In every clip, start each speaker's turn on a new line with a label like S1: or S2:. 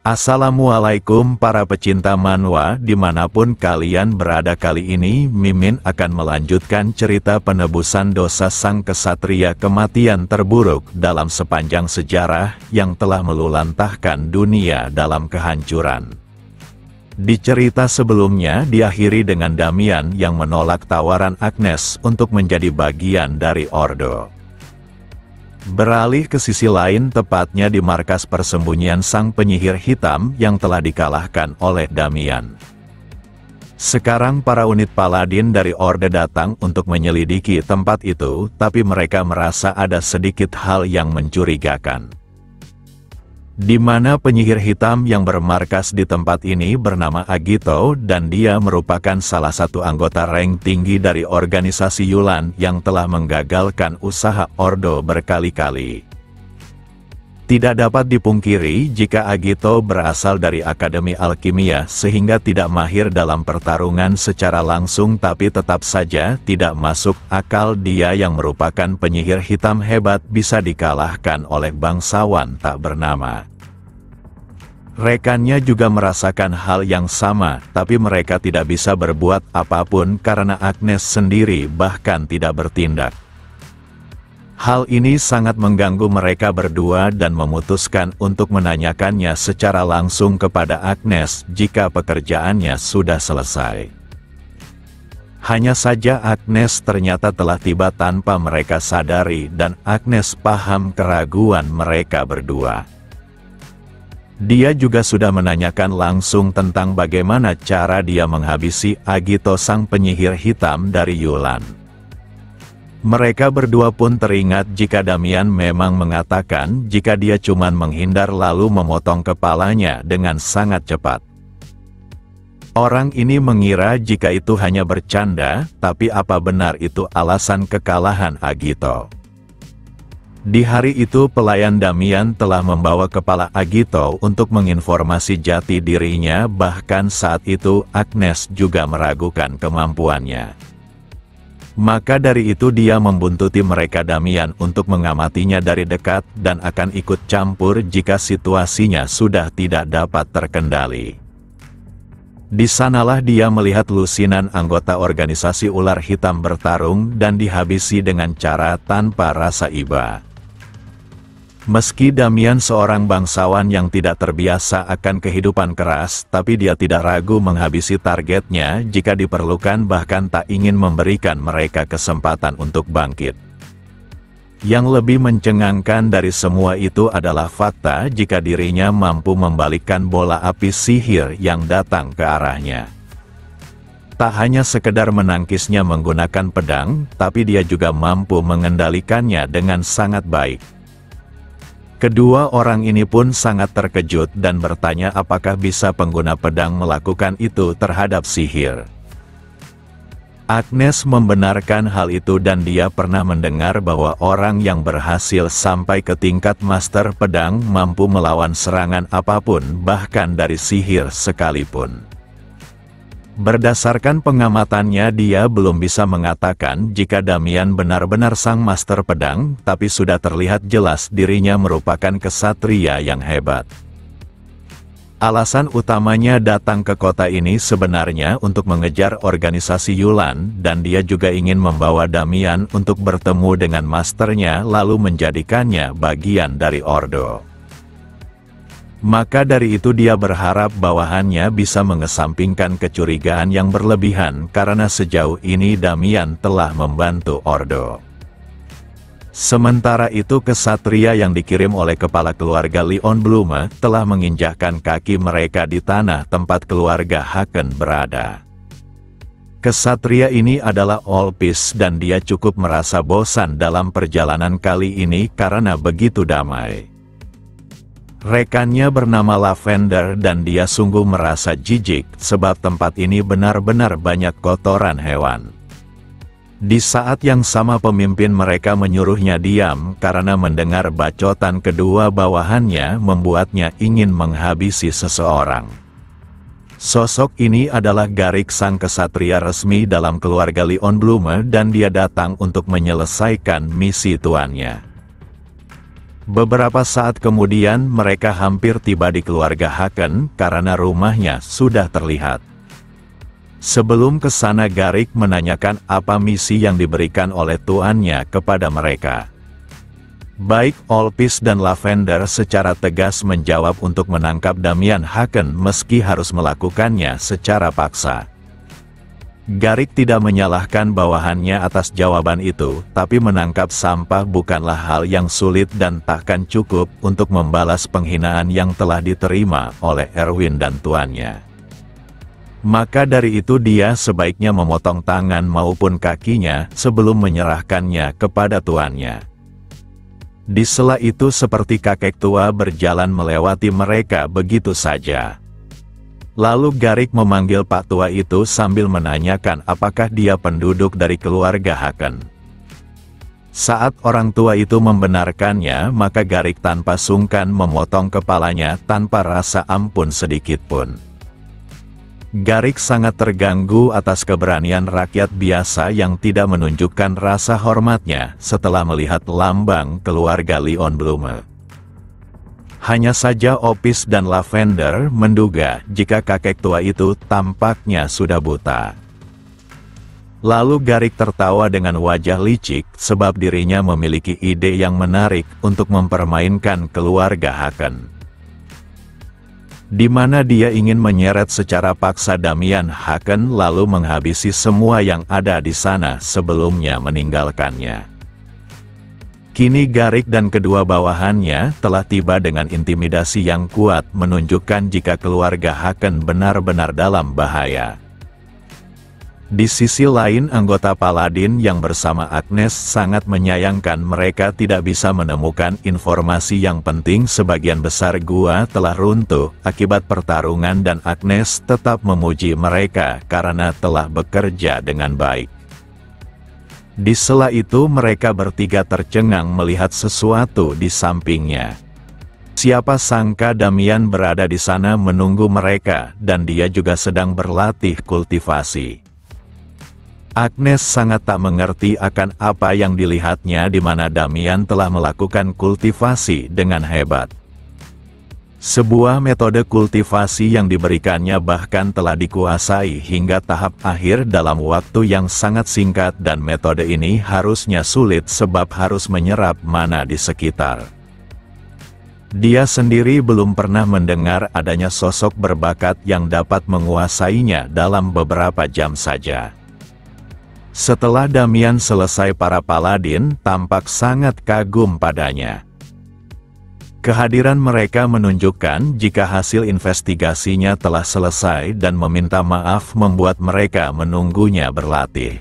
S1: Assalamualaikum para pecinta manhwa dimanapun kalian berada. Kali ini Mimin akan melanjutkan cerita penebusan dosa sang kesatria kematian terburuk dalam sepanjang sejarah yang telah melulantahkan dunia dalam kehancuran. Di cerita sebelumnya diakhiri dengan Damian yang menolak tawaran Agnes untuk menjadi bagian dari Ordo. Beralih ke sisi lain, tepatnya di markas persembunyian sang penyihir hitam yang telah dikalahkan oleh Damian. Sekarang para unit paladin dari Orde datang untuk menyelidiki tempat itu, tapi mereka merasa ada sedikit hal yang mencurigakan. Di mana penyihir hitam yang bermarkas di tempat ini bernama Agito, dan dia merupakan salah satu anggota rank tinggi dari organisasi Yulan yang telah menggagalkan usaha Ordo berkali-kali. Tidak dapat dipungkiri jika Agito berasal dari Akademi Alkimia sehingga tidak mahir dalam pertarungan secara langsung, tapi tetap saja tidak masuk akal dia yang merupakan penyihir hitam hebat bisa dikalahkan oleh bangsawan tak bernama. Rekannya juga merasakan hal yang sama, tapi mereka tidak bisa berbuat apapun karena Agnes sendiri bahkan tidak bertindak. Hal ini sangat mengganggu mereka berdua dan memutuskan untuk menanyakannya secara langsung kepada Agnes jika pekerjaannya sudah selesai. Hanya saja Agnes ternyata telah tiba tanpa mereka sadari dan Agnes paham keraguan mereka berdua. Dia juga sudah menanyakan langsung tentang bagaimana cara dia menghabisi Agito sang penyihir hitam dari Yulan. Mereka berdua pun teringat jika Damian memang mengatakan jika dia cuma menghindar lalu memotong kepalanya dengan sangat cepat. Orang ini mengira jika itu hanya bercanda, tapi apa benar itu alasan kekalahan Agito? Di hari itu pelayan Damian telah membawa kepala Agito untuk menginformasi jati dirinya, bahkan saat itu Agnes juga meragukan kemampuannya. Maka dari itu dia membuntuti mereka Damian untuk mengamatinya dari dekat dan akan ikut campur jika situasinya sudah tidak dapat terkendali. Di sanalah dia melihat lusinan anggota organisasi ular hitam bertarung dan dihabisi dengan cara tanpa rasa iba. Meski Damian seorang bangsawan yang tidak terbiasa akan kehidupan keras, tapi dia tidak ragu menghabisi targetnya jika diperlukan, bahkan tak ingin memberikan mereka kesempatan untuk bangkit. Yang lebih mencengangkan dari semua itu adalah fakta jika dirinya mampu membalikkan bola api sihir yang datang ke arahnya. Tak hanya sekedar menangkisnya menggunakan pedang, tapi dia juga mampu mengendalikannya dengan sangat baik. Kedua orang ini pun sangat terkejut dan bertanya apakah bisa pengguna pedang melakukan itu terhadap sihir. Agnes membenarkan hal itu dan dia pernah mendengar bahwa orang yang berhasil sampai ke tingkat master pedang mampu melawan serangan apapun, bahkan dari sihir sekalipun. Berdasarkan pengamatannya dia belum bisa mengatakan jika Damian benar-benar sang master pedang, tapi sudah terlihat jelas dirinya merupakan kesatria yang hebat. Alasan utamanya datang ke kota ini sebenarnya untuk mengejar organisasi Yulan, dan dia juga ingin membawa Damian untuk bertemu dengan masternya lalu menjadikannya bagian dari Ordo. Maka dari itu dia berharap bawahannya bisa mengesampingkan kecurigaan yang berlebihan karena sejauh ini Damian telah membantu Ordo. Sementara itu kesatria yang dikirim oleh kepala keluarga Leon Blume telah menginjakkan kaki mereka di tanah tempat keluarga Haken berada. Kesatria ini adalah Olpis dan dia cukup merasa bosan dalam perjalanan kali ini karena begitu damai. Rekannya bernama Lavender dan dia sungguh merasa jijik sebab tempat ini benar-benar banyak kotoran hewan. Di saat yang sama pemimpin mereka menyuruhnya diam karena mendengar bacotan kedua bawahannya membuatnya ingin menghabisi seseorang. Sosok ini adalah Garik sang kesatria resmi dalam keluarga Leon Blume dan dia datang untuk menyelesaikan misi tuannya. Beberapa saat kemudian mereka hampir tiba di keluarga Haken karena rumahnya sudah terlihat. Sebelum ke sana Garik menanyakan apa misi yang diberikan oleh tuannya kepada mereka. Baik Olpis dan Lavender secara tegas menjawab untuk menangkap Damian Haken meski harus melakukannya secara paksa. Garik tidak menyalahkan bawahannya atas jawaban itu, tapi menangkap sampah bukanlah hal yang sulit dan takkan cukup untuk membalas penghinaan yang telah diterima oleh Erwin dan tuannya. Maka dari itu dia sebaiknya memotong tangan maupun kakinya sebelum menyerahkannya kepada tuannya. Di sela itu seperti kakek tua berjalan melewati mereka begitu saja. Lalu Garik memanggil Pak Tua itu sambil menanyakan apakah dia penduduk dari keluarga Haken. Saat orang tua itu membenarkannya, maka Garik tanpa sungkan memotong kepalanya tanpa rasa ampun sedikitpun. Garik sangat terganggu atas keberanian rakyat biasa yang tidak menunjukkan rasa hormatnya setelah melihat lambang keluarga Leon Blume. Hanya saja Opis dan Lavender menduga jika kakek tua itu tampaknya sudah buta. Lalu Garik tertawa dengan wajah licik sebab dirinya memiliki ide yang menarik untuk mempermainkan keluarga Haken. Di mana dia ingin menyeret secara paksa Damian Haken lalu menghabisi semua yang ada di sana sebelumnya meninggalkannya. Kini Garik dan kedua bawahannya telah tiba dengan intimidasi yang kuat menunjukkan jika keluarga Haken benar-benar dalam bahaya. Di sisi lain anggota Paladin yang bersama Agnes sangat menyayangkan mereka tidak bisa menemukan informasi yang penting. Sebagian besar gua telah runtuh akibat pertarungan dan Agnes tetap memuji mereka karena telah bekerja dengan baik. Di sela itu mereka bertiga tercengang melihat sesuatu di sampingnya. Siapa sangka Damian berada di sana menunggu mereka dan dia juga sedang berlatih kultivasi. Agnes sangat tak mengerti akan apa yang dilihatnya di mana Damian telah melakukan kultivasi dengan hebat. Sebuah metode kultivasi yang diberikannya bahkan telah dikuasai hingga tahap akhir dalam waktu yang sangat singkat dan metode ini harusnya sulit sebab harus menyerap mana di sekitar. Dia sendiri belum pernah mendengar adanya sosok berbakat yang dapat menguasainya dalam beberapa jam saja. Setelah Damian selesai, para Paladin tampak sangat kagum padanya. Kehadiran mereka menunjukkan jika hasil investigasinya telah selesai dan meminta maaf membuat mereka menunggunya berlatih.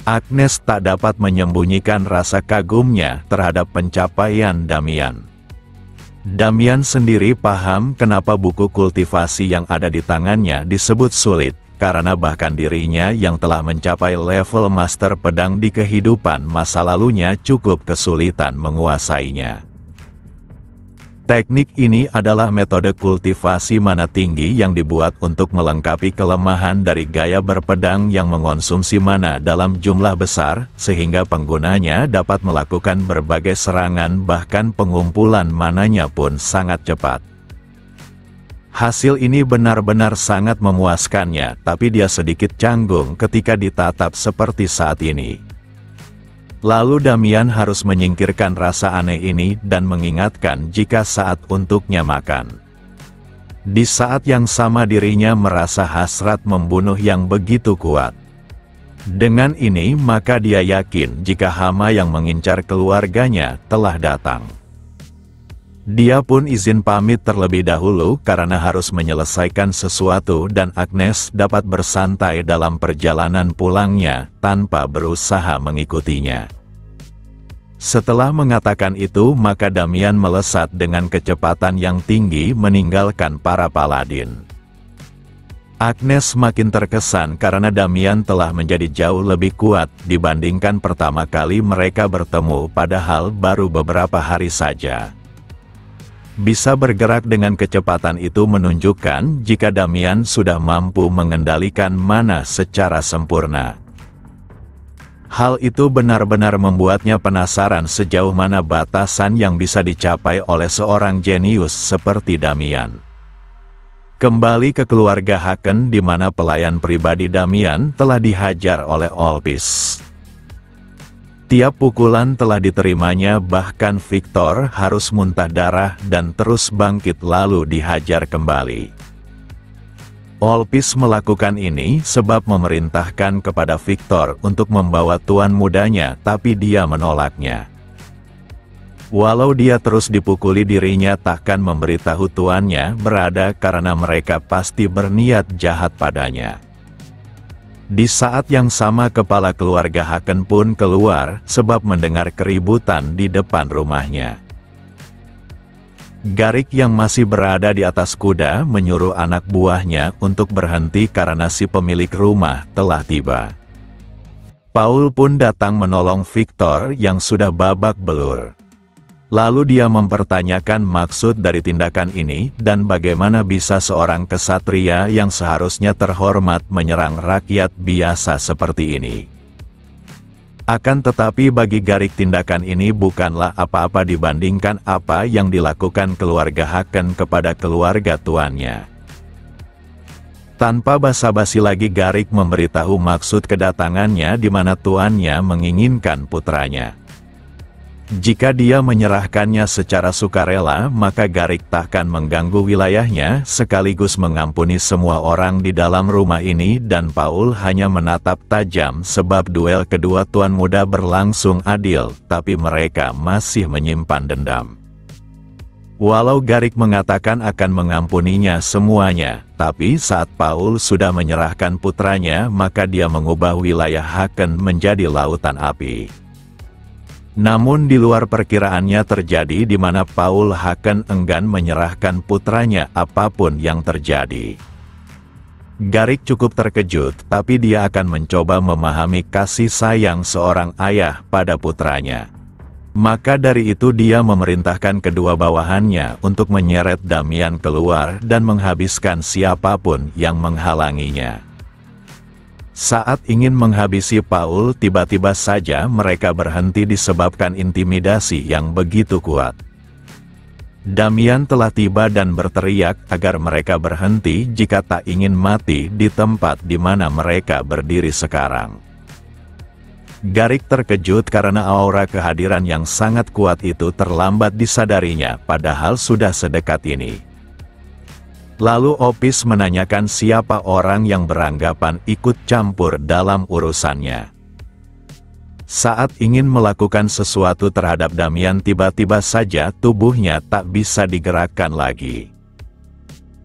S1: Agnes tak dapat menyembunyikan rasa kagumnya terhadap pencapaian Damian. Damian sendiri paham kenapa buku kultivasi yang ada di tangannya disebut sulit, karena bahkan dirinya yang telah mencapai level master pedang di kehidupan masa lalunya cukup kesulitan menguasainya. Teknik ini adalah metode kultivasi mana tinggi yang dibuat untuk melengkapi kelemahan dari gaya berpedang yang mengonsumsi mana dalam jumlah besar, sehingga penggunanya dapat melakukan berbagai serangan bahkan pengumpulan mananya pun sangat cepat. Hasil ini benar-benar sangat memuaskannya, tapi dia sedikit canggung ketika ditatap seperti saat ini. Lalu Damian harus menyingkirkan rasa aneh ini dan mengingatkan jika saat untuknya makan. Di saat yang sama dirinya merasa hasrat membunuh yang begitu kuat. Dengan ini maka dia yakin jika hama yang mengincar keluarganya telah datang. Dia pun izin pamit terlebih dahulu karena harus menyelesaikan sesuatu dan Agnes dapat bersantai dalam perjalanan pulangnya tanpa berusaha mengikutinya. Setelah mengatakan itu maka Damian melesat dengan kecepatan yang tinggi meninggalkan para Paladin. Agnes makin terkesan karena Damian telah menjadi jauh lebih kuat dibandingkan pertama kali mereka bertemu padahal baru beberapa hari saja. Bisa bergerak dengan kecepatan itu menunjukkan jika Damian sudah mampu mengendalikan mana secara sempurna. Hal itu benar-benar membuatnya penasaran sejauh mana batasan yang bisa dicapai oleh seorang jenius seperti Damian. Kembali ke keluarga Haken di mana pelayan pribadi Damian telah dihajar oleh Olpis. Tiap pukulan telah diterimanya, bahkan Victor harus muntah darah dan terus bangkit lalu dihajar kembali. Olpis melakukan ini sebab memerintahkan kepada Victor untuk membawa tuan mudanya, tapi dia menolaknya. Walau dia terus dipukuli, dirinya takkan memberitahu tuannya berada karena mereka pasti berniat jahat padanya. Di saat yang sama kepala keluarga Haken pun keluar sebab mendengar keributan di depan rumahnya. Garik yang masih berada di atas kuda menyuruh anak buahnya untuk berhenti karena si pemilik rumah telah tiba. Paul pun datang menolong Victor yang sudah babak belur. Lalu dia mempertanyakan maksud dari tindakan ini dan bagaimana bisa seorang kesatria yang seharusnya terhormat menyerang rakyat biasa seperti ini. Akan tetapi bagi Garik tindakan ini bukanlah apa-apa dibandingkan apa yang dilakukan keluarga Haken kepada keluarga tuannya. Tanpa basa-basi lagi Garik memberitahu maksud kedatangannya di mana tuannya menginginkan putranya. Jika dia menyerahkannya secara sukarela, maka Garik takkan mengganggu wilayahnya sekaligus mengampuni semua orang di dalam rumah ini, dan Paul hanya menatap tajam sebab duel kedua tuan muda berlangsung adil, tapi mereka masih menyimpan dendam. Walau Garik mengatakan akan mengampuninya semuanya, tapi saat Paul sudah menyerahkan putranya, maka dia mengubah wilayah Haken menjadi lautan api. Namun di luar perkiraannya terjadi di mana Paul Haken enggan menyerahkan putranya apapun yang terjadi. Garik cukup terkejut, tapi dia akan mencoba memahami kasih sayang seorang ayah pada putranya. Maka dari itu dia memerintahkan kedua bawahannya untuk menyeret Damian keluar dan menghabiskan siapapun yang menghalanginya. Saat ingin menghabisi Paul, tiba-tiba saja mereka berhenti disebabkan intimidasi yang begitu kuat. Damian telah tiba dan berteriak agar mereka berhenti jika tak ingin mati di tempat di mana mereka berdiri sekarang. Garik terkejut karena aura kehadiran yang sangat kuat itu terlambat disadarinya, padahal sudah sedekat ini. Lalu Opis menanyakan siapa orang yang beranggapan ikut campur dalam urusannya. Saat ingin melakukan sesuatu terhadap Damian, tiba-tiba saja tubuhnya tak bisa digerakkan lagi.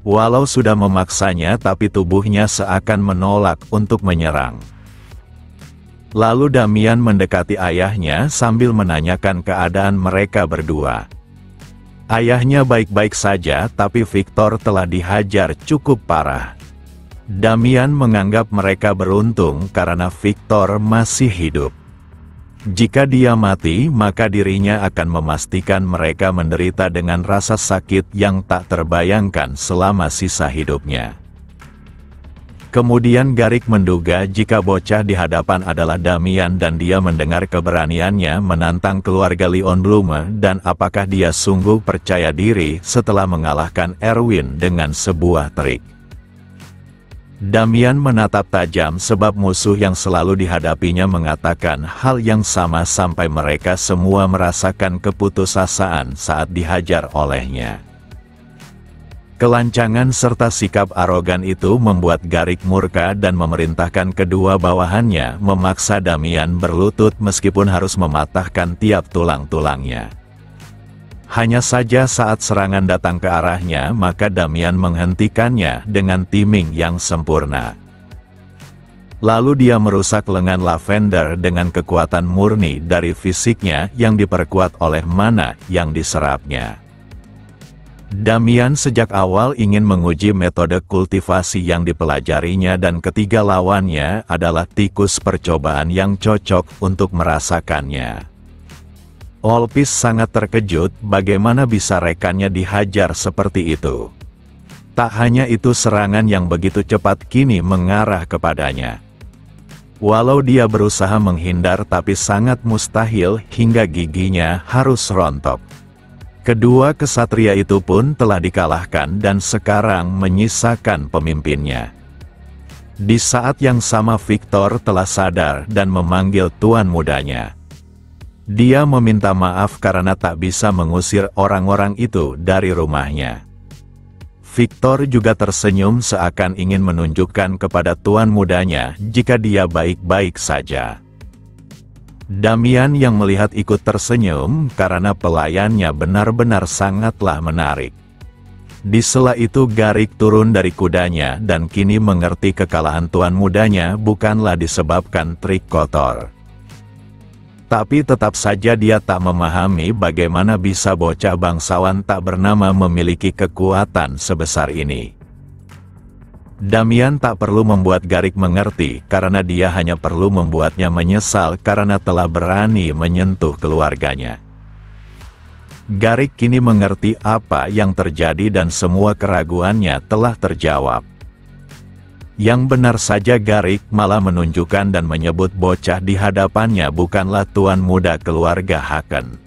S1: Walau sudah memaksanya, tapi tubuhnya seakan menolak untuk menyerang. Lalu Damian mendekati ayahnya sambil menanyakan keadaan mereka berdua. Ayahnya baik-baik saja, tapi Victor telah dihajar cukup parah. Damian menganggap mereka beruntung karena Victor masih hidup. Jika dia mati, maka dirinya akan memastikan mereka menderita dengan rasa sakit yang tak terbayangkan selama sisa hidupnya. Kemudian Garik menduga jika bocah di hadapan adalah Damian dan dia mendengar keberaniannya menantang keluarga Leon Blume, dan apakah dia sungguh percaya diri setelah mengalahkan Erwin dengan sebuah trik. Damian menatap tajam sebab musuh yang selalu dihadapinya mengatakan hal yang sama sampai mereka semua merasakan keputusasaan saat dihajar olehnya. Kelancangan serta sikap arogan itu membuat Garik murka dan memerintahkan kedua bawahannya memaksa Damian berlutut meskipun harus mematahkan tiap tulang-tulangnya. Hanya saja saat serangan datang ke arahnya, maka Damian menghentikannya dengan timing yang sempurna. Lalu dia merusak lengan Lavender dengan kekuatan murni dari fisiknya yang diperkuat oleh mana yang diserapnya. Damian sejak awal ingin menguji metode kultivasi yang dipelajarinya, dan ketiga lawannya adalah tikus percobaan yang cocok untuk merasakannya. Olpis sangat terkejut bagaimana bisa rekannya dihajar seperti itu. Tak hanya itu, serangan yang begitu cepat kini mengarah kepadanya. Walau dia berusaha menghindar tapi sangat mustahil hingga giginya harus rontok. Kedua kesatria itu pun telah dikalahkan dan sekarang menyisakan pemimpinnya. Di saat yang sama Victor telah sadar dan memanggil tuan mudanya. Dia meminta maaf karena tak bisa mengusir orang-orang itu dari rumahnya. Victor juga tersenyum seakan ingin menunjukkan kepada tuan mudanya jika dia baik-baik saja. Damian yang melihat ikut tersenyum karena pelayannya benar-benar sangatlah menarik. Di sela itu Garik turun dari kudanya dan kini mengerti kekalahan tuan mudanya bukanlah disebabkan trik kotor. Tapi tetap saja dia tak memahami bagaimana bisa bocah bangsawan tak bernama memiliki kekuatan sebesar ini. Damian tak perlu membuat Garik mengerti karena dia hanya perlu membuatnya menyesal karena telah berani menyentuh keluarganya. Garik kini mengerti apa yang terjadi dan semua keraguannya telah terjawab. Yang benar saja Garik malah menunjukkan dan menyebut bocah di hadapannya bukanlah tuan muda keluarga Haken.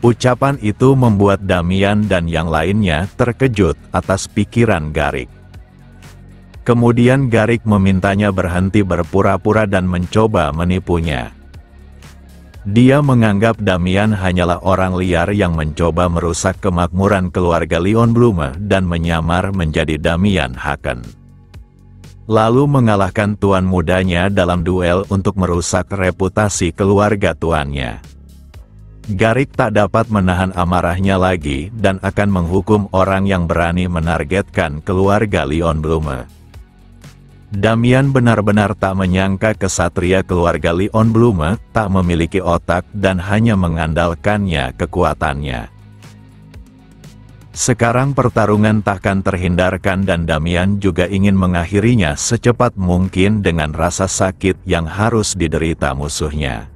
S1: Ucapan itu membuat Damian dan yang lainnya terkejut atas pikiran Garik. Kemudian Garik memintanya berhenti berpura-pura dan mencoba menipunya. Dia menganggap Damian hanyalah orang liar yang mencoba merusak kemakmuran keluarga Lionblume dan menyamar menjadi Damian Haken. Lalu mengalahkan tuan mudanya dalam duel untuk merusak reputasi keluarga tuannya. Garik tak dapat menahan amarahnya lagi dan akan menghukum orang yang berani menargetkan keluarga Lionblume. Damian benar-benar tak menyangka kesatria keluarga Lionblume tak memiliki otak dan hanya mengandalkannya kekuatannya. Sekarang pertarungan takkan terhindarkan dan Damian juga ingin mengakhirinya secepat mungkin dengan rasa sakit yang harus diderita musuhnya.